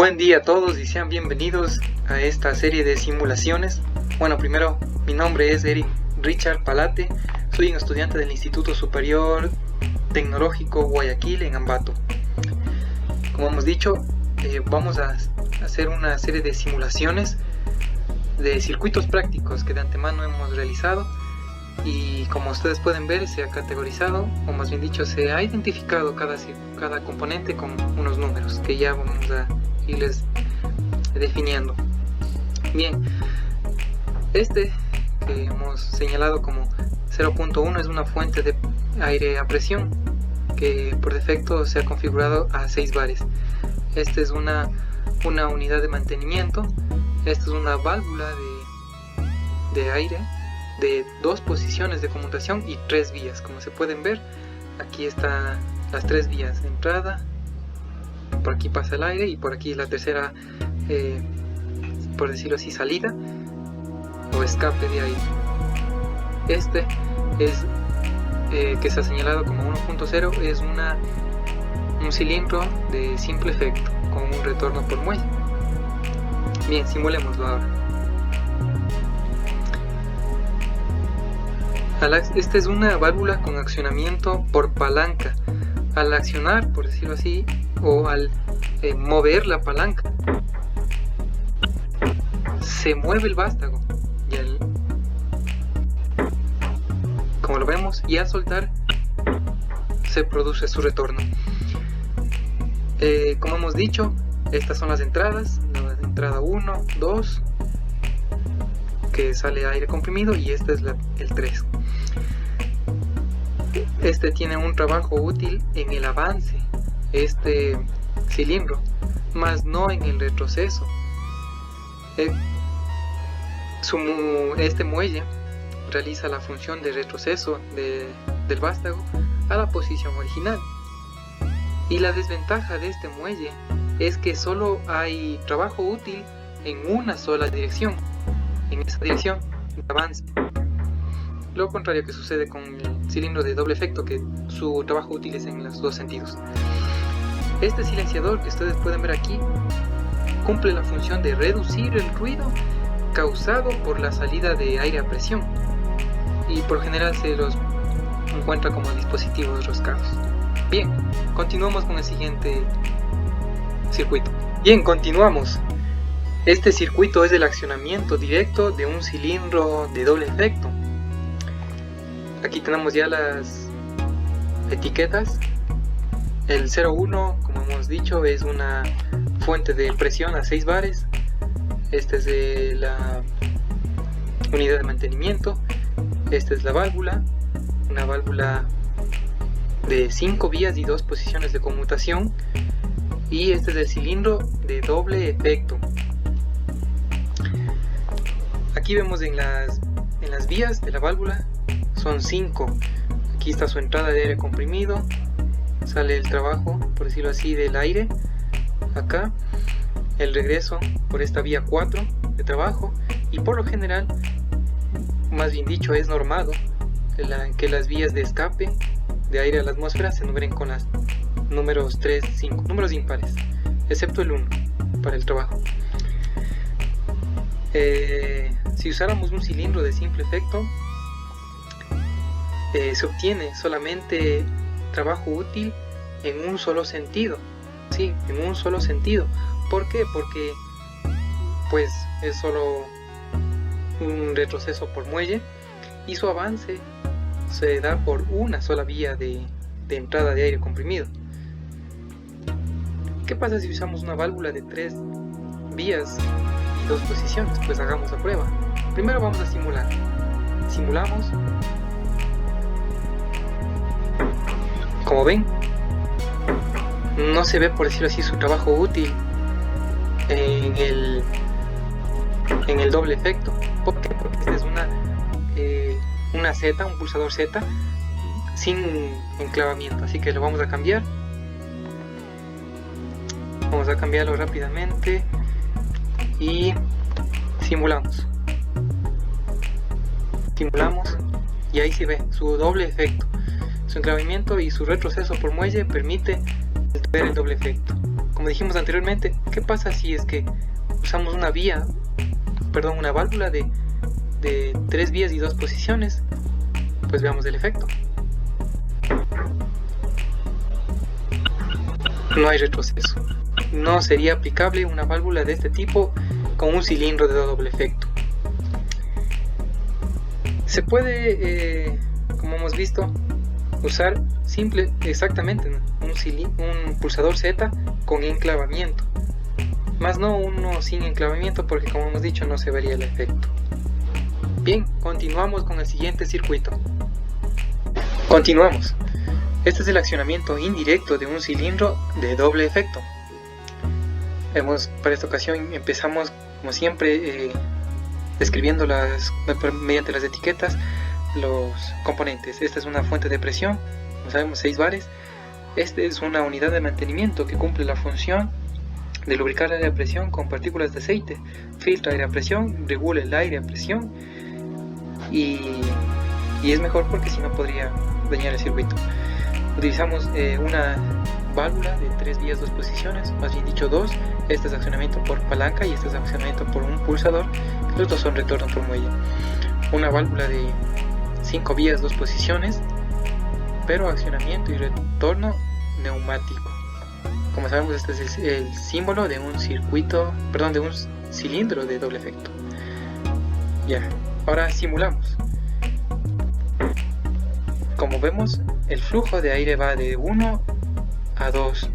Buen día a todos y sean bienvenidos a esta serie de simulaciones. Bueno, primero, mi nombre es Eric Richard Palate, soy un estudiante del Instituto Superior Tecnológico Guayaquil en Ambato. Como hemos dicho, vamos a hacer una serie de simulaciones de circuitos prácticos que de antemano hemos realizado, y como ustedes pueden ver, se ha categorizado, o más bien dicho, se ha identificado cada componente con unos números que ya vamos a irles definiendo. Bien, este que hemos señalado como 0.1 es una fuente de aire a presión que por defecto se ha configurado a 6 bares. Esta es una unidad de mantenimiento. Esta es una válvula de aire de 2 posiciones de conmutación y 3 vías. Como se pueden ver, aquí están las 3 vías de entrada, por aquí pasa el aire y por aquí la tercera, por decirlo así, salida o escape de aire. Este es que se ha señalado como 1.0, es un cilindro de simple efecto con un retorno por muelle. Bien, simulémoslo ahora. Esta es una válvula con accionamiento por palanca. Al accionar, por decirlo así, o al mover la palanca, se mueve el vástago, como lo vemos, y al soltar se produce su retorno. Como hemos dicho, estas son las entradas, la entrada 1, 2, que sale aire comprimido, y esta es el 3. Este tiene un trabajo útil en el avance, este cilindro, más no en el retroceso. Este muelle realiza la función de retroceso del vástago a la posición original. Y la desventaja de este muelle es que solo hay trabajo útil en una sola dirección, en esa dirección de avance. Lo contrario que sucede con el cilindro de doble efecto, que su trabajo útil es en los 2 sentidos. Este silenciador que ustedes pueden ver aquí cumple la función de reducir el ruido causado por la salida de aire a presión, y por general se los encuentra como dispositivos roscados. Bien, continuamos con el siguiente circuito. Bien, continuamos. Este circuito es el accionamiento directo de un cilindro de doble efecto. Aquí tenemos ya las etiquetas. El 01, como hemos dicho, es una fuente de presión a 6 bares. Esta es de la unidad de mantenimiento. Esta es la válvula, una válvula de 5 vías y 2 posiciones de conmutación. Y este es el cilindro de doble efecto. Aquí vemos en las vías de la válvula, son 5. Aquí está su entrada de aire comprimido, sale el trabajo, por decirlo así, del aire. Acá el regreso por esta vía 4 de trabajo, y por lo general, más bien dicho, es normado que las vías de escape de aire a la atmósfera se numeren con los números 3, 5, números impares, excepto el 1 para el trabajo. Si usáramos un cilindro de simple efecto, se obtiene solamente trabajo útil en un solo sentido. Sí, en un solo sentido. ¿Por qué? Porque pues es solo un retroceso por muelle, y su avance se da por una sola vía de entrada de aire comprimido. ¿Qué pasa si usamos una válvula de 3 vías y 2 posiciones? Pues hagamos la prueba. Primero vamos a simular. Simulamos. Como ven, no se ve, por decirlo así, su trabajo útil en el doble efecto. ¿Por qué? Porque esta es una Z, un pulsador Z sin enclavamiento, así que lo vamos a cambiar. Vamos a cambiarlo rápidamente y simulamos. Y ahí se ve su doble efecto. Su enclavamiento y su retroceso por muelle permite ver el doble efecto. como dijimos anteriormente, ¿qué pasa si es que usamos una válvula de 3 vías y 2 posiciones? Pues veamos el efecto. No hay retroceso. No sería aplicable una válvula de este tipo con un cilindro de doble efecto. Se puede, como hemos visto, usar exactamente un pulsador Z con enclavamiento, más no uno sin enclavamiento, porque como hemos dicho no se vería el efecto. Bien, continuamos con el siguiente circuito. Continuamos. Este es el accionamiento indirecto de un cilindro de doble efecto. Para esta ocasión empezamos como siempre describiendo mediante las etiquetas los componentes. Esta es una fuente de presión, como sabemos 6 bares. Esta es una unidad de mantenimiento que cumple la función de lubricar el aire a presión con partículas de aceite, filtra aire a presión, regula el aire a presión y es mejor porque si no podría dañar el circuito. Utilizamos una válvula de 3 vías 2 posiciones, más bien dicho 2. Este es accionamiento por palanca y este es accionamiento por un pulsador. Los dos son retorno por muelle. Una válvula de 5 vías 2 posiciones, pero accionamiento y retorno neumático. Como sabemos, este es el símbolo de un cilindro de doble efecto. Ya, ahora simulamos. Como vemos, el flujo de aire va de 1 a 2.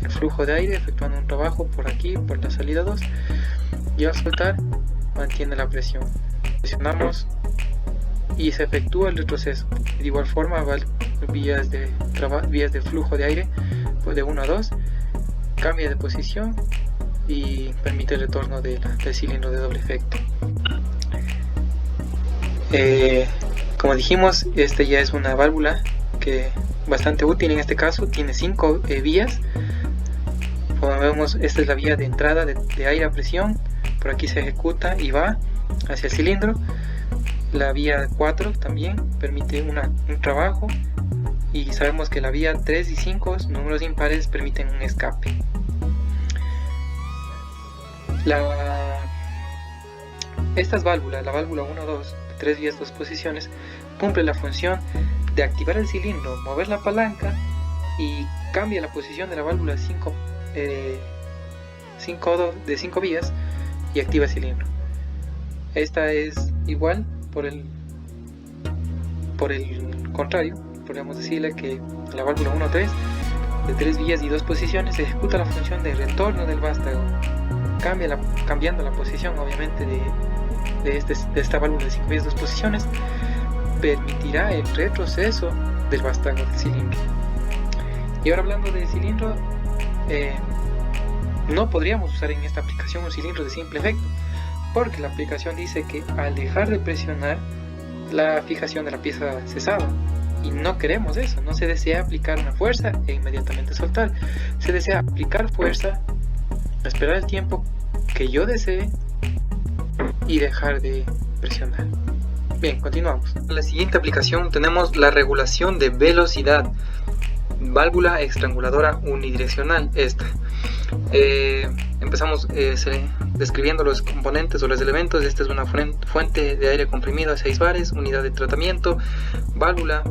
El flujo de aire efectuando un trabajo por aquí, por la salida 2, y al soltar mantiene la presión. Presionamos y se efectúa el retroceso. De igual forma, vías de flujo de aire de 1 a 2, cambia de posición y permite el retorno del cilindro de doble efecto. Como dijimos, este ya es una válvula que bastante útil en este caso. Tiene 5 vías. Como vemos, esta es la vía de entrada de aire a presión. Por aquí se ejecuta y va hacia el cilindro. La vía 4 también permite un trabajo, y sabemos que la vía 3 y 5, números impares, permiten un escape. Estas válvulas, la válvula 1, 2, 3 vías 2 posiciones, cumple la función de activar el cilindro, mover la palanca y cambia la posición de la válvula 5 vías y activa el cilindro. Esta es igual por el contrario. Podríamos decirle que la válvula 1-3 de 3 vías y 2 posiciones ejecuta la función de retorno del vástago, cambiando la posición obviamente de esta válvula de 5 vías 2 posiciones, permitirá el retroceso del vástago del cilindro. Y ahora, hablando del cilindro, no podríamos usar en esta aplicación un cilindro de simple efecto, porque la aplicación dice que al dejar de presionar, la fijación de la pieza cesaba. Y no queremos eso. No se desea aplicar una fuerza e inmediatamente soltar. Se desea aplicar fuerza, esperar el tiempo que yo desee y dejar de presionar. Bien, continuamos. En la siguiente aplicación tenemos la regulación de velocidad, válvula estranguladora unidireccional. Empezamos describiendo los componentes o los elementos. Esta es una fuente de aire comprimido a 6 bares, unidad de tratamiento, válvula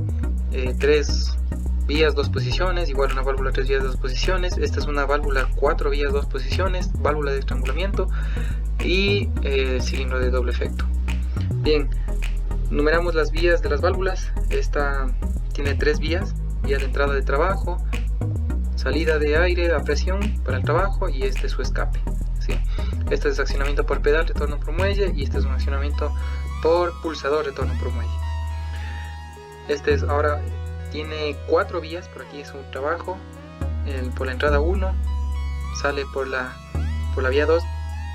3 vías 2 posiciones, igual una válvula 3 vías 2 posiciones. Esta es una válvula 4 vías 2 posiciones, válvula de estrangulamiento y cilindro de doble efecto. Bien, numeramos las vías de las válvulas. Esta tiene 3 vías: vía de entrada de trabajo, salida de aire a presión para el trabajo, y este es su escape, ¿sí? Este es accionamiento por pedal, retorno por muelle, y este es un accionamiento por pulsador, retorno por muelle. Ahora tiene 4 vías. Por aquí es un trabajo, por la entrada 1, sale por la vía 2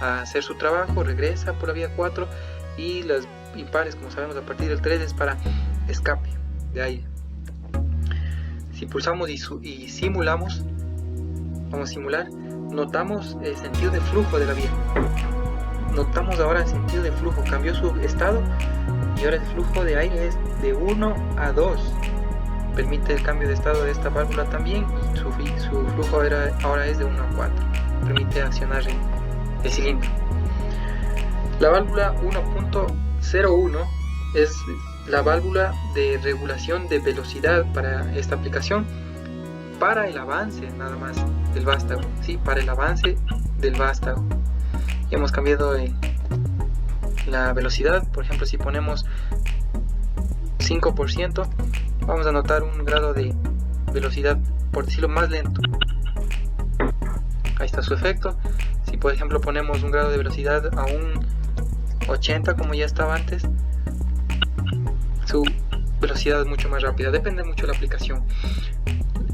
a hacer su trabajo, regresa por la vía 4, y las impares, como sabemos, a partir del 3 es para escape de aire. Si pulsamos y simulamos, vamos a simular, notamos el sentido de flujo de la vía. Notamos ahora el sentido de flujo, cambió su estado y ahora el flujo de aire es de 1 a 2. Permite el cambio de estado de esta válvula también, su flujo ahora es de 1 a 4, permite accionar el cilindro. La válvula 1.01 es la válvula de regulación de velocidad para esta aplicación, para el avance nada más del vástago, ¿sí? Para el avance del vástago. Ya hemos cambiado la velocidad. Por ejemplo, si ponemos 5%, vamos a notar un grado de velocidad, por decirlo, más lento. Ahí está su efecto. Si por ejemplo ponemos un grado de velocidad a un 80, como ya estaba antes, su velocidad es mucho más rápida. Depende mucho de la aplicación.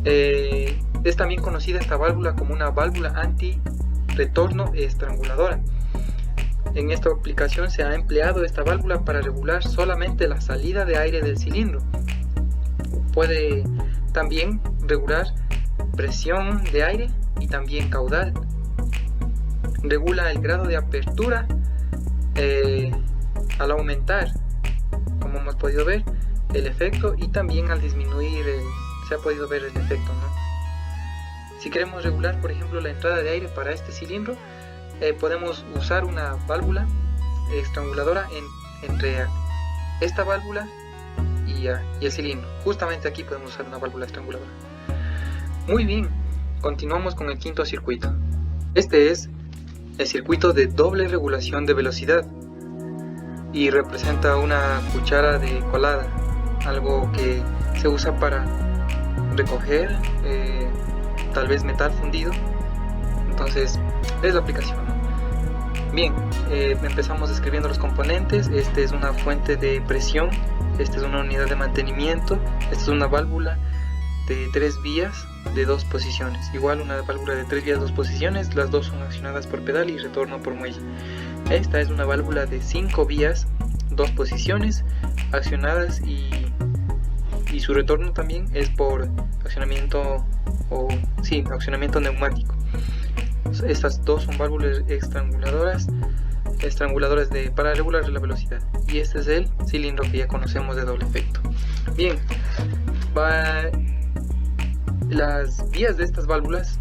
Es también conocida esta válvula como una válvula anti-retorno estranguladora. En esta aplicación se ha empleado esta válvula para regular solamente la salida de aire del cilindro. Puede también regular presión de aire y también caudal. Regula el grado de apertura al aumentar, como hemos podido ver, el efecto, y también al disminuir se ha podido ver el efecto, ¿no? Si queremos regular, por ejemplo, la entrada de aire para este cilindro, podemos usar una válvula estranguladora entre esta válvula y el cilindro. Justamente aquí podemos usar una válvula estranguladora. Muy bien, continuamos con el quinto circuito. Este es el circuito de doble regulación de velocidad y representa una cuchara de colada, algo que se usa para recoger tal vez metal fundido. Entonces es la aplicación, ¿no? Bien, empezamos describiendo los componentes. Este es una fuente de presión, esta es una unidad de mantenimiento, esta es una válvula de 3 vías de 2 posiciones. Igual una válvula de 3 vías 2 posiciones, las dos son accionadas por pedal y retorno por muelle. Esta es una válvula de 5 vías 2 posiciones accionadas y su retorno también es por accionamiento accionamiento neumático. Estas dos son válvulas estranguladoras para regular la velocidad, y este es el cilindro que ya conocemos de doble efecto. Bien, las vías de estas válvulas,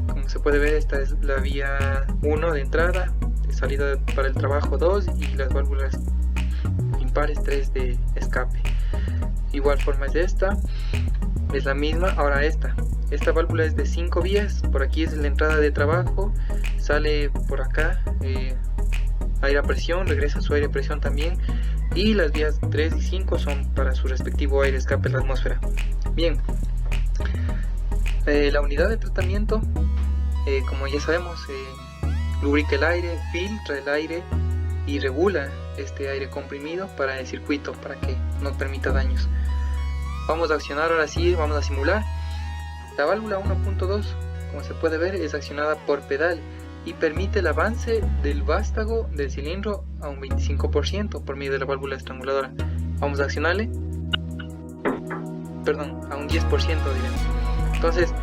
como se puede ver, esta es la vía 1 de entrada, de salida para el trabajo 2, y las válvulas impares 3 de escape. Igual forma es esta, es la misma. Ahora esta válvula es de 5 vías, por aquí es la entrada de trabajo, sale por acá aire a presión, regresa su aire a presión también, y las vías 3 y 5 son para su respectivo aire escape en la atmósfera. Bien, la unidad de tratamiento, como ya sabemos, lubrica el aire, filtra el aire y regula este aire comprimido para el circuito, para que no permita daños. Vamos a accionar ahora sí, vamos a simular. La válvula 1.2, como se puede ver, es accionada por pedal y permite el avance del vástago del cilindro a un 25% por medio de la válvula estranguladora. Vamos a accionarle, a un 10%, diremos. Entonces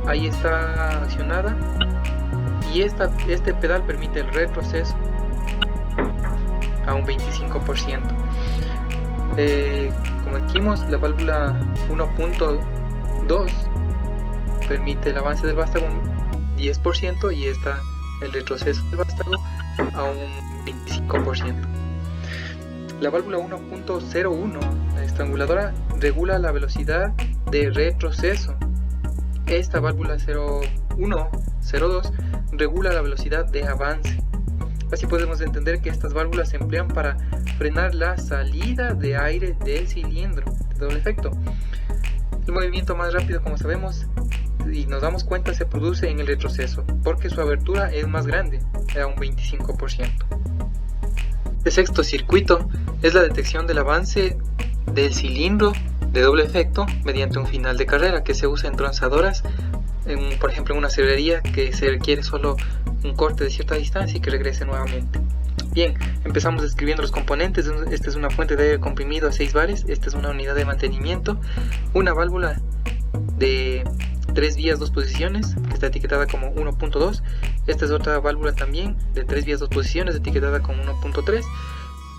ahí está accionada, y este pedal permite el retroceso a un 25%. Como dijimos, la válvula 1.2 permite el avance del vástago un 10%, y el retroceso del vástago a un 25%. La válvula 1.01, la estranguladora, regula la velocidad de retroceso. Esta válvula 0102 regula la velocidad de avance. Así podemos entender que estas válvulas se emplean para frenar la salida de aire del cilindro de doble efecto. El movimiento más rápido, como sabemos y nos damos cuenta, se produce en el retroceso, porque su abertura es más grande, a un 25%. El sexto circuito es la detección del avance del cilindro de doble efecto mediante un final de carrera, que se usa en tronzadoras, por ejemplo en una serrería, que se requiere solo un corte de cierta distancia y que regrese nuevamente. Bien, empezamos describiendo los componentes. Esta es una fuente de aire comprimido a 6 bares, esta es una unidad de mantenimiento, una válvula de 3 vías 2 posiciones que está etiquetada como 1.2, esta es otra válvula también de 3 vías 2 posiciones etiquetada como 1.3.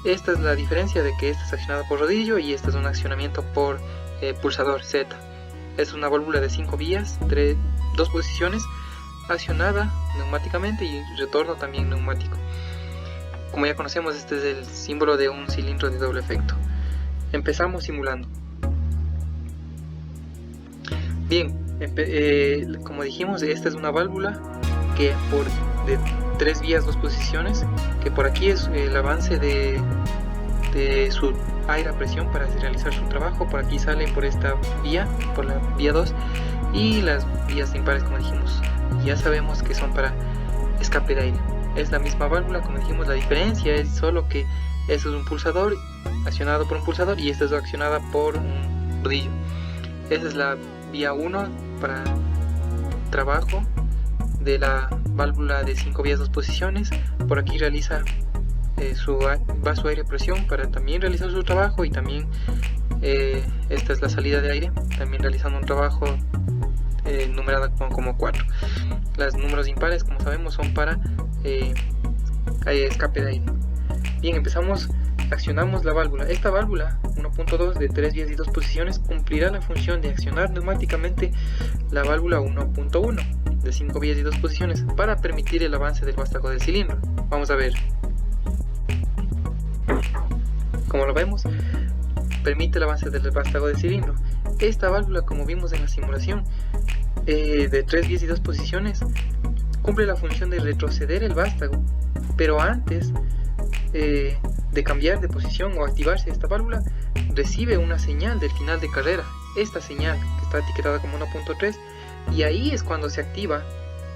Esta es la diferencia de que esta es accionada por rodillo y esta es un accionamiento por pulsador Z. Es una válvula de 5 vías, 2 posiciones, accionada neumáticamente y retorno también neumático. Como ya conocemos, este es el símbolo de un cilindro de doble efecto. Empezamos simulando. Bien, como dijimos, esta es una válvula que de 3 vías, 2 posiciones, que por aquí es el avance de su aire a presión para realizar su trabajo. Por aquí sale por esta vía, por la vía 2, y las vías impares, como dijimos, ya sabemos que son para escape de aire. Es la misma válvula, como dijimos, la diferencia es solo que este es un pulsador accionado por un pulsador y esta es accionada por un rodillo. Esta es la vía 1 para trabajo de la válvula de 5 vías, 2 posiciones. Por aquí realiza va su aire a presión para también realizar su trabajo, y también esta es la salida de aire, también realizando un trabajo numerada como 4. Los números impares, como sabemos, son para escape de aire. Bien, accionamos la válvula. Esta válvula 1.2 de 3 vías y 2 posiciones cumplirá la función de accionar neumáticamente la válvula 1.1 de 5 vías y 2 posiciones para permitir el avance del vástago del cilindro. Vamos a ver. Como lo vemos, permite el avance del vástago del cilindro. Esta válvula, como vimos en la simulación, de 3 vías y 2 posiciones, cumple la función de retroceder el vástago, pero antes de cambiar de posición o activarse esta válvula, recibe una señal del final de carrera. Esta señal, que está etiquetada como 1.3, y ahí es cuando se activa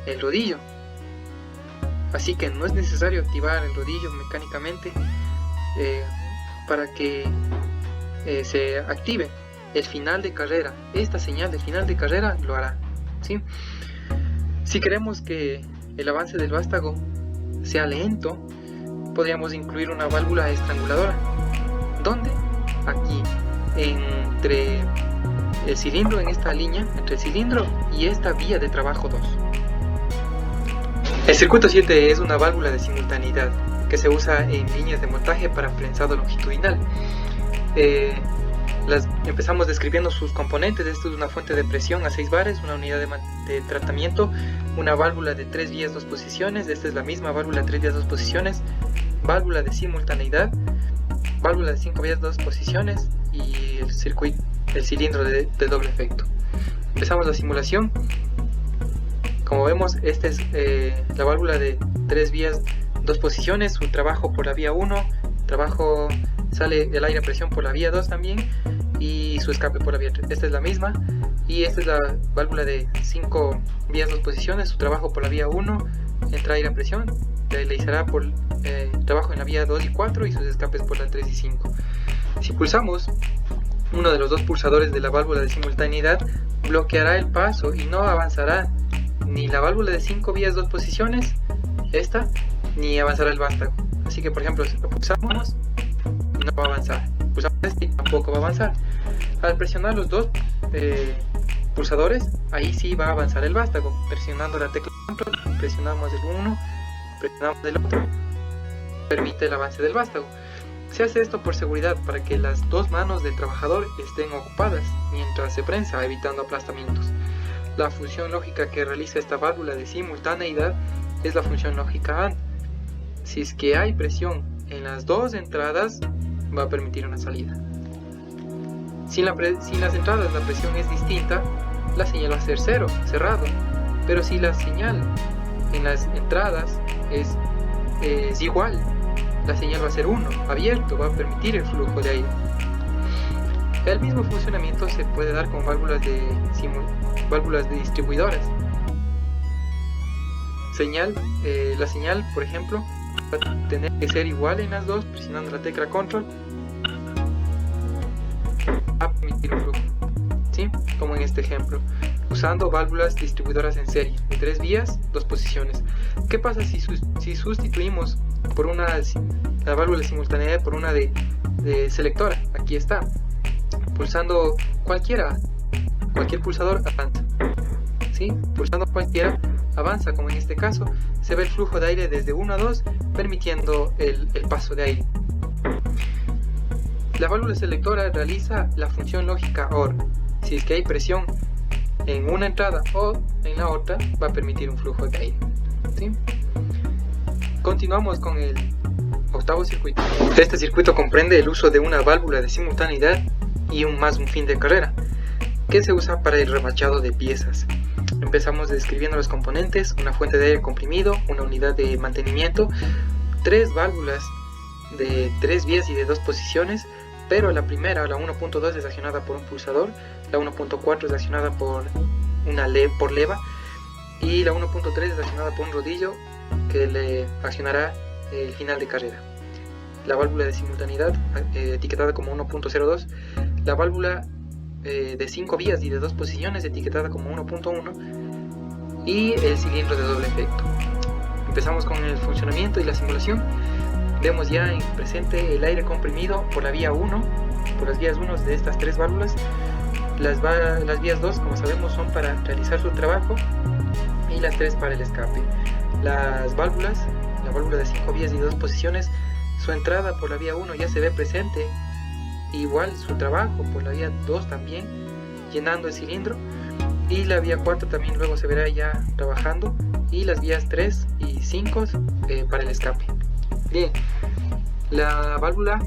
el rodillo. Así que no es necesario activar el rodillo mecánicamente para que se active el final de carrera. Esta señal del final de carrera lo hará, ¿sí? Si queremos que el avance del vástago sea lento, podríamos incluir una válvula estranguladora. ¿Dónde? Aquí, entre el cilindro, en esta línea, entre el cilindro y esta vía de trabajo 2. El circuito 7 es una válvula de simultaneidad que se usa en líneas de montaje para prensado longitudinal. Empezamos describiendo sus componentes. Esto es una fuente de presión a 6 bares, una unidad de tratamiento, una válvula de 3 vías 2 posiciones, esta es la misma válvula de 3 vías 2 posiciones, válvula de simultaneidad, válvula de 5 vías 2 posiciones y el cilindro de doble efecto. Empezamos la simulación. Como vemos, esta es la válvula de 3 vías 2 posiciones, su trabajo por la vía 1, sale el aire a presión por la vía 2 también, y su escape por la vía 3. Esta es la misma, y esta es la válvula de 5 vías 2 posiciones, su trabajo por la vía 1, entra aire a presión, realizará por trabajo en la vía 2 y 4 y sus escapes por la 3 y 5. Si pulsamos uno de los dos pulsadores de la válvula de simultaneidad, bloqueará el paso y no avanzará ni la válvula de 5 vías 2 posiciones, esta, ni avanzará el vástago. Así que, por ejemplo, si lo pulsamos, no va a avanzar. Pulsamos este y tampoco va a avanzar. Al presionar los dos pulsadores, ahí sí va a avanzar el vástago. Presionando la tecla control, presionamos el uno, presionamos el otro, permite el avance del vástago. Se hace esto por seguridad, para que las dos manos del trabajador estén ocupadas mientras se prensa, evitando aplastamientos. La función lógica que realiza esta válvula de simultaneidad es la función lógica AND. Si es que hay presión en las dos entradas, va a permitir una salida. Si en las entradas la presión es distinta, la señal va a ser 0, cerrado. Pero si la señal en las entradas es igual, la señal va a ser 1, abierto, va a permitir el flujo de aire. El mismo funcionamiento se puede dar con válvulas de distribuidoras. La señal, por ejemplo, va a tener que ser igual en las dos, presionando la tecla control, a permitir un flujo, ¿sí? Como en este ejemplo, usando válvulas distribuidoras en serie, de 3 vías, 2 posiciones. ¿Qué pasa si sustituimos por la válvula de simultaneidad por una de selectora? Aquí está. Pulsando cualquier pulsador avanza, ¿sí? Pulsando cualquiera avanza, como en este caso, se ve el flujo de aire desde 1 a 2, permitiendo el paso de aire. La válvula selectora realiza la función lógica OR. Si es que hay presión en una entrada o en la otra va a permitir un flujo de aire, ¿sí? Continuamos con el octavo circuito. Este circuito comprende el uso de una válvula de simultaneidad y un fin de carrera, que se usa para el remachado de piezas. Empezamos describiendo los componentes: una fuente de aire comprimido, una unidad de mantenimiento, 3 válvulas de 3 vías y de 2 posiciones, pero la primera, la 1.2, es accionada por un pulsador, la 1.4 es accionada por leva, y la 1.3 es accionada por un rodillo que le accionará el final de carrera. La válvula de simultaneidad, etiquetada como 1.02, la válvula de 5 vías y de 2 posiciones, etiquetada como 1.1, y el cilindro de doble efecto. Empezamos con el funcionamiento y la simulación. Vemos ya en presente el aire comprimido por la vía 1, por las vías 1 de estas 3 válvulas. Las vías 2, como sabemos, son para realizar su trabajo, y las 3 para el escape. Las válvulas, la válvula de 5 vías y 2 posiciones, su entrada por la vía 1 ya se ve presente, igual su trabajo por la vía 2 también, llenando el cilindro, y la vía 4 también luego se verá ya trabajando, y las vías 3 y 5 para el escape. Bien, la válvula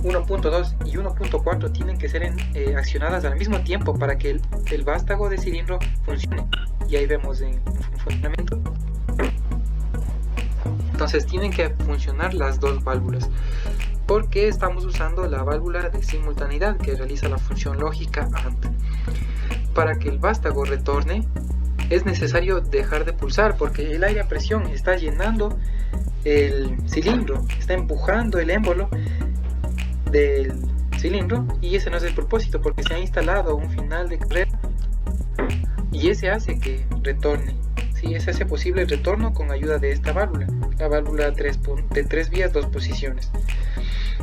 1.2 y 1.4 tienen que ser accionadas al mismo tiempo para que el vástago de cilindro funcione, y ahí vemos en funcionamiento. Entonces tienen que funcionar las 2 válvulas, porque estamos usando la válvula de simultaneidad que realiza la función lógica AND. Para que el vástago retorne es necesario dejar de pulsar, porque el aire a presión está llenando el cilindro, está empujando el émbolo del cilindro, y ese no es el propósito, porque se ha instalado un final de carrera y ese hace que retorne. Sí, ese hace posible el retorno con ayuda de esta válvula, la válvula de 3 vías, 2 posiciones.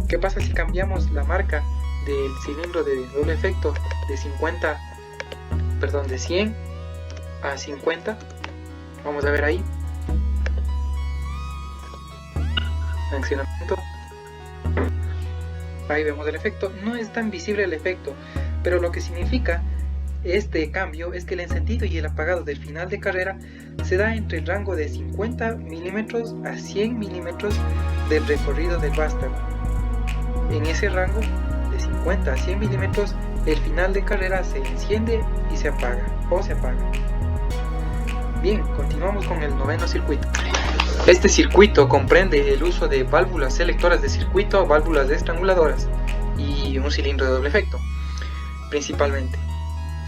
¿Qué pasa si cambiamos la marca del cilindro de doble efecto de 100 a 50? Vamos a ver ahí. Accionamiento. Ahí vemos el efecto. No es tan visible el efecto, pero lo que significa este cambio es que el encendido y el apagado del final de carrera se da entre el rango de 50 milímetros a 100 milímetros del recorrido del vástago. En ese rango de 50 a 100 milímetros, el final de carrera se enciende y se apaga, o se apaga. Bien, continuamos con el noveno circuito. Este circuito comprende el uso de válvulas selectoras de circuito, válvulas estranguladoras y un cilindro de doble efecto. Principalmente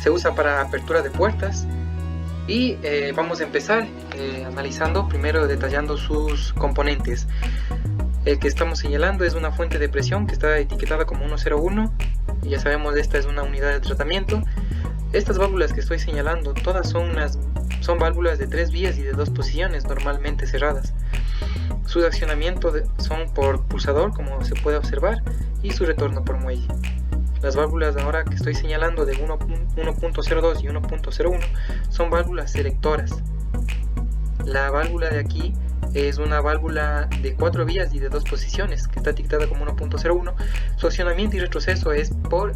se usa para apertura de puertas, y vamos a empezar analizando, primero detallando sus componentes. El que estamos señalando es una fuente de presión que está etiquetada como 101, y ya sabemos, esta es una unidad de tratamiento. Estas válvulas que estoy señalando todas son válvulas de 3 vías y de 2 posiciones, normalmente cerradas. Sus accionamientos son por pulsador, como se puede observar, y su retorno por muelle. Las válvulas ahora que estoy señalando de 1.02 y 1.01 son válvulas selectoras. La válvula de aquí es una válvula de 4 vías y de 2 posiciones que está etiquetada como 1.01. Su accionamiento y retroceso es por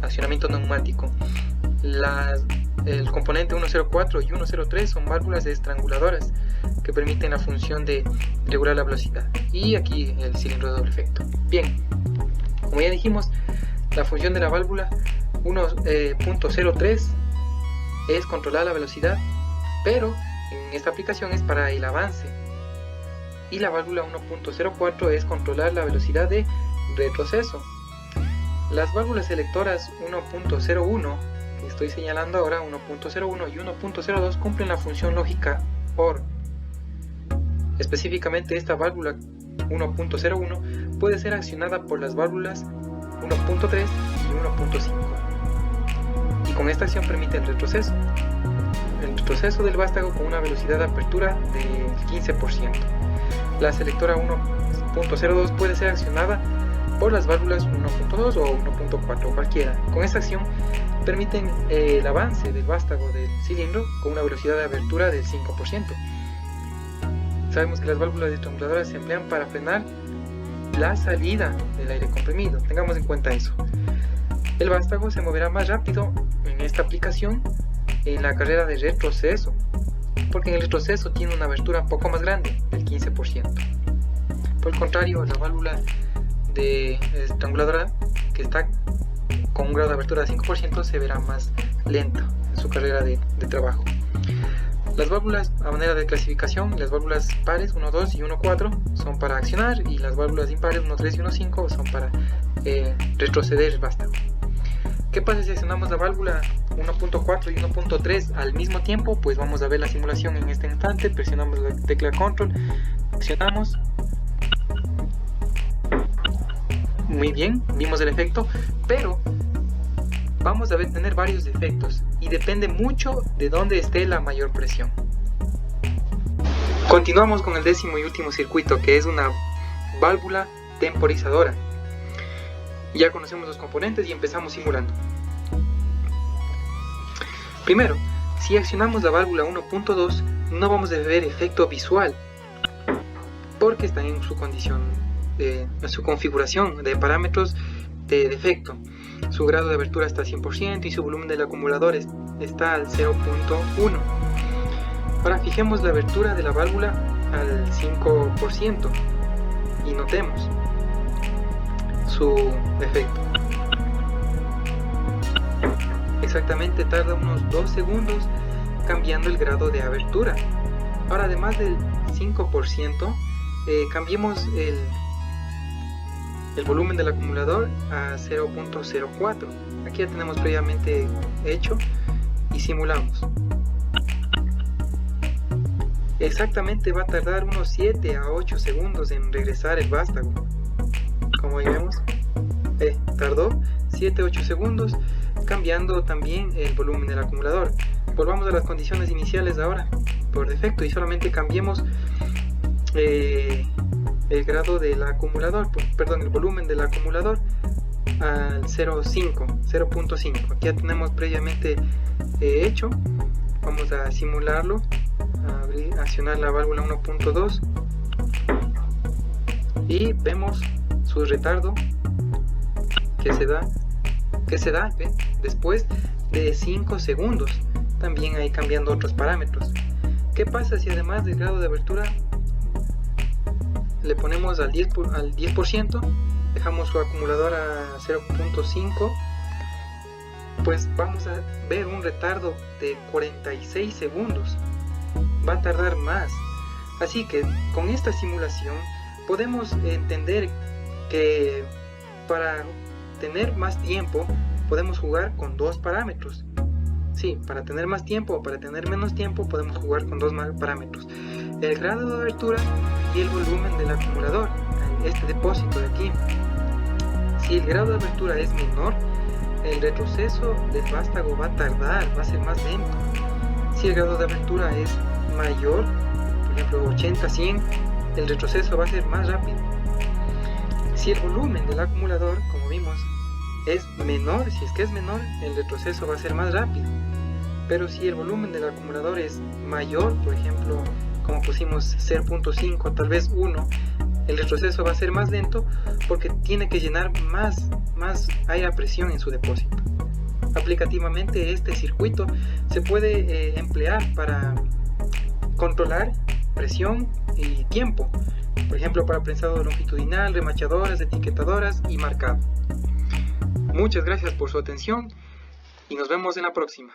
accionamiento neumático. El componente 104 y 103 son válvulas estranguladoras que permiten la función de regular la velocidad, y aquí el cilindro de doble efecto. Bien, como ya dijimos, la función de la válvula 1.03 es controlar la velocidad, pero en esta aplicación es para el avance, y la válvula 1.04 es controlar la velocidad de retroceso. Las válvulas selectoras 1.01 que estoy señalando ahora, 1.01 y 1.02, cumplen la función lógica OR. Específicamente, esta válvula 1.01 puede ser accionada por las válvulas 1.3 y 1.5, y con esta acción permite el retroceso del vástago con una velocidad de apertura del 15%. La selectora 1.02 puede ser accionada por las válvulas 1.2 o 1.4, cualquiera. Con esta acción permiten el avance del vástago del cilindro con una velocidad de abertura del 5%. Sabemos que las válvulas estranguladoras se emplean para frenar la salida del aire comprimido, tengamos en cuenta eso. El vástago se moverá más rápido en esta aplicación en la carrera de retroceso, porque en el retroceso tiene una abertura un poco más grande, del 15%. Por el contrario, la válvula de estranguladora, que está con un grado de abertura de 5%, se verá más lenta en su carrera de trabajo. Las válvulas a manera de clasificación, las válvulas pares 1, 2 y 1, 4 son para accionar, y las válvulas impares 1, 3 y 1, 5 son para retroceder el vástago. ¿Qué pasa si accionamos la válvula 1.4 y 1.3 al mismo tiempo? Pues vamos a ver la simulación en este instante. Presionamos la tecla control, accionamos. Muy bien, vimos el efecto, pero vamos a tener varios efectos y depende mucho de dónde esté la mayor presión. Continuamos con el 10º y último circuito, que es una válvula temporizadora. Ya conocemos los componentes y empezamos simulando. Primero, si accionamos la válvula 1.2, no vamos a ver efecto visual, porque está en su condición, en su configuración de parámetros de defecto. Su grado de abertura está al 100% y su volumen del acumulador está al 0.1. Ahora fijemos la abertura de la válvula al 5% y notemos su efecto. Exactamente tarda unos 2 segundos cambiando el grado de abertura. Ahora, además del 5%, cambiemos el volumen del acumulador a 0.04. Aquí ya tenemos previamente hecho y simulamos. Exactamente va a tardar unos 7 a 8 segundos en regresar el vástago. Como vemos, tardó 7 a 8 segundos, cambiando también el volumen del acumulador. Volvamos a las condiciones iniciales ahora por defecto y solamente cambiemos el grado del acumulador, perdón, el volumen del acumulador al 0.5. Aquí ya tenemos previamente hecho. Vamos a simularlo, accionar la válvula 1.2 y vemos su retardo que se da después de 5 segundos, también ahí cambiando otros parámetros. ¿Qué pasa si además del grado de abertura le ponemos al 10%, dejamos su acumulador a 0.5? Pues vamos a ver un retardo de 46 segundos. Va a tardar más. Así que con esta simulación podemos entender que para tener más tiempo podemos jugar con dos parámetros. Sí, para tener más tiempo o para tener menos tiempo podemos jugar con dos parámetros: el grado de abertura y el volumen del acumulador, este depósito de aquí. Si el grado de abertura es menor, el retroceso del vástago va a tardar, va a ser más lento. Si el grado de abertura es mayor, por ejemplo 80-100, el retroceso va a ser más rápido. Si el volumen del acumulador, como vimos, es menor, si es que es menor, el retroceso va a ser más rápido. Pero si el volumen del acumulador es mayor, por ejemplo, como pusimos 0.5, tal vez 1, el retroceso va a ser más lento porque tiene que llenar más aire a presión en su depósito. Aplicativamente, este circuito se puede emplear para controlar presión y tiempo, por ejemplo para prensado longitudinal, remachadoras, etiquetadoras y marcado. Muchas gracias por su atención y nos vemos en la próxima.